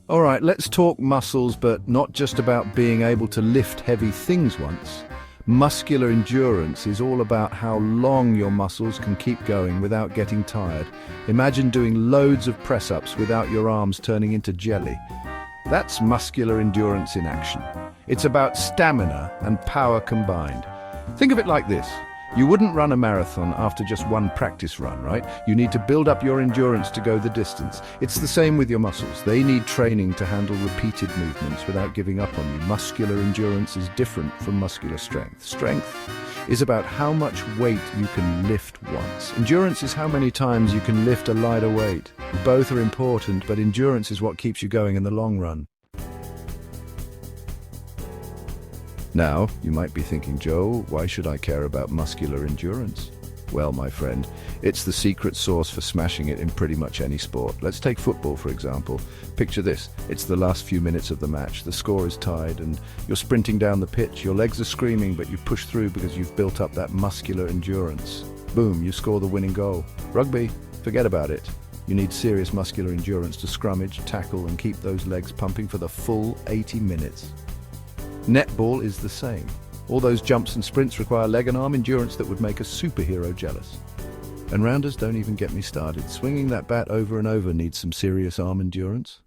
All right, let's talk muscles, but not just about being able to lift heavy things once. Muscular endurance is all about how long your muscles can keep going without getting tired. Imagine doing loads of press-ups without your arms turning into jelly. That's muscular endurance in action. It's about stamina and power combined. Think of it like this. You wouldn't run a marathon after just one practice run, right? You need to build up your endurance to go the distance. It's the same with your muscles. They need training to handle repeated movements without giving up on you. Muscular endurance is different from muscular strength. Strength is about how much weight you can lift once. Endurance is how many times you can lift a lighter weight. Both are important, but endurance is what keeps you going in the long run. Now, you might be thinking, Joe, why should I care about muscular endurance? Well, my friend, it's the secret sauce for smashing it in pretty much any sport. Let's take football, for example. Picture this. It's the last few minutes of the match. The score is tied and you're sprinting down the pitch. Your legs are screaming, but you push through because you've built up that muscular endurance. Boom, you score the winning goal. Rugby, forget about it. You need serious muscular endurance to scrummage, tackle, and keep those legs pumping for the full 80 minutes. Netball is the same. All those jumps and sprints require leg and arm endurance that would make a superhero jealous. And rounders, don't even get me started. Swinging that bat over and over needs some serious arm endurance.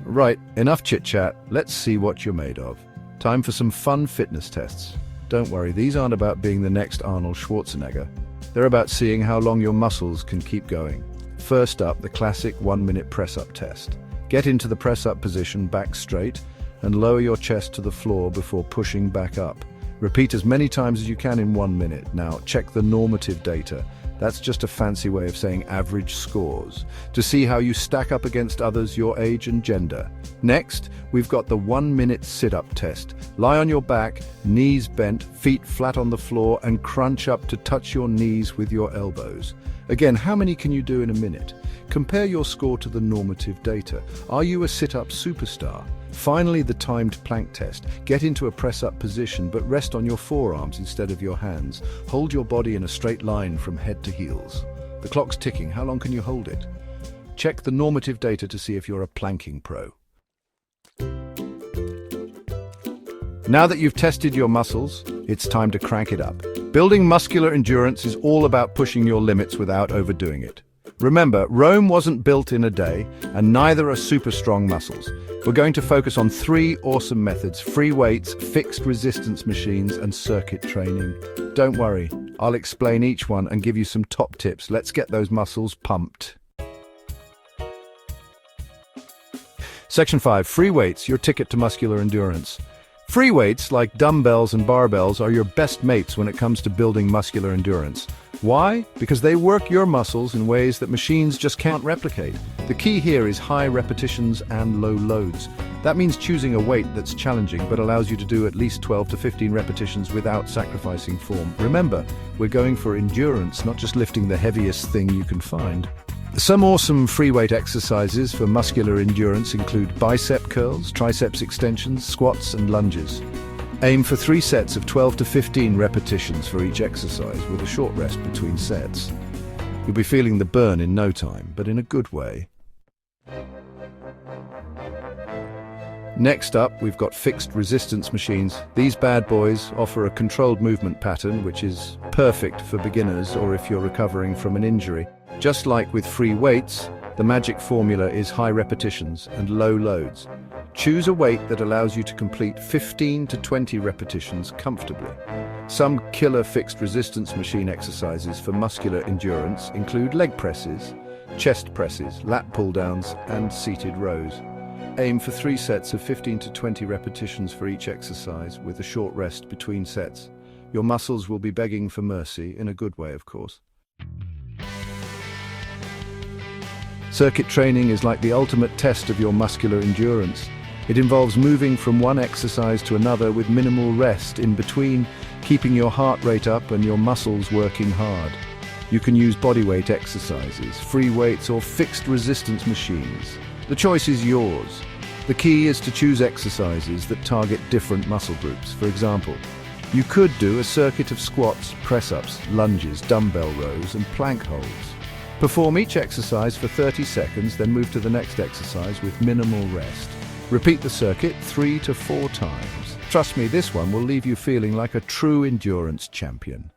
Right, enough chit-chat. Let's see what you're made of. Time for some fun fitness tests. Don't worry, these aren't about being the next Arnold Schwarzenegger. They're about seeing how long your muscles can keep going. First up, the classic 1-minute press-up test. Get into the press-up position, back straight, and lower your chest to the floor before pushing back up. Repeat as many times as you can in 1 minute. Now, check the normative data. That's just a fancy way of saying average scores, to see how you stack up against others your age and gender. Next, we've got the 1-minute sit-up test. Lie on your back, knees bent, feet flat on the floor, and crunch up to touch your knees with your elbows. Again, how many can you do in a minute? Compare your score to the normative data. Are you a sit-up superstar? Finally, the timed plank test. Get into a press-up position, but rest on your forearms instead of your hands. Hold your body in a straight line from head to heels. The clock's ticking. How long can you hold it? Check the normative data to see if you're a planking pro. Now that you've tested your muscles, it's time to crank it up. Building muscular endurance is all about pushing your limits without overdoing it. Remember, Rome wasn't built in a day, and neither are super strong muscles. We're going to focus on 3 awesome methods: free weights, fixed resistance machines, and circuit training. Don't worry, I'll explain each one and give you some top tips. Let's get those muscles pumped. Section 5, free weights, your ticket to muscular endurance. Free weights, like dumbbells and barbells, are your best mates when it comes to building muscular endurance. Why? Because they work your muscles in ways that machines just can't replicate. The key here is high repetitions and low loads. That means choosing a weight that's challenging but allows you to do at least 12 to 15 repetitions without sacrificing form. Remember, we're going for endurance, not just lifting the heaviest thing you can find. Some awesome free weight exercises for muscular endurance include bicep curls, triceps extensions, squats, and lunges. Aim for 3 sets of 12 to 15 repetitions for each exercise with a short rest between sets. You'll be feeling the burn in no time, but in a good way. Next up, we've got fixed resistance machines. These bad boys offer a controlled movement pattern, which is perfect for beginners or if you're recovering from an injury. Just like with free weights, the magic formula is high repetitions and low loads. Choose a weight that allows you to complete 15 to 20 repetitions comfortably. Some killer fixed resistance machine exercises for muscular endurance include leg presses, chest presses, lat pull-downs, and seated rows. Aim for 3 sets of 15 to 20 repetitions for each exercise with a short rest between sets. Your muscles will be begging for mercy, in a good way, of course. Circuit training is like the ultimate test of your muscular endurance. It involves moving from one exercise to another with minimal rest in between, keeping your heart rate up and your muscles working hard. You can use bodyweight exercises, free weights, or fixed resistance machines. The choice is yours. The key is to choose exercises that target different muscle groups. For example, you could do a circuit of squats, press-ups, lunges, dumbbell rows, and plank holds. Perform each exercise for 30 seconds, then move to the next exercise with minimal rest. Repeat the circuit 3 to 4 times. Trust me, this one will leave you feeling like a true endurance champion.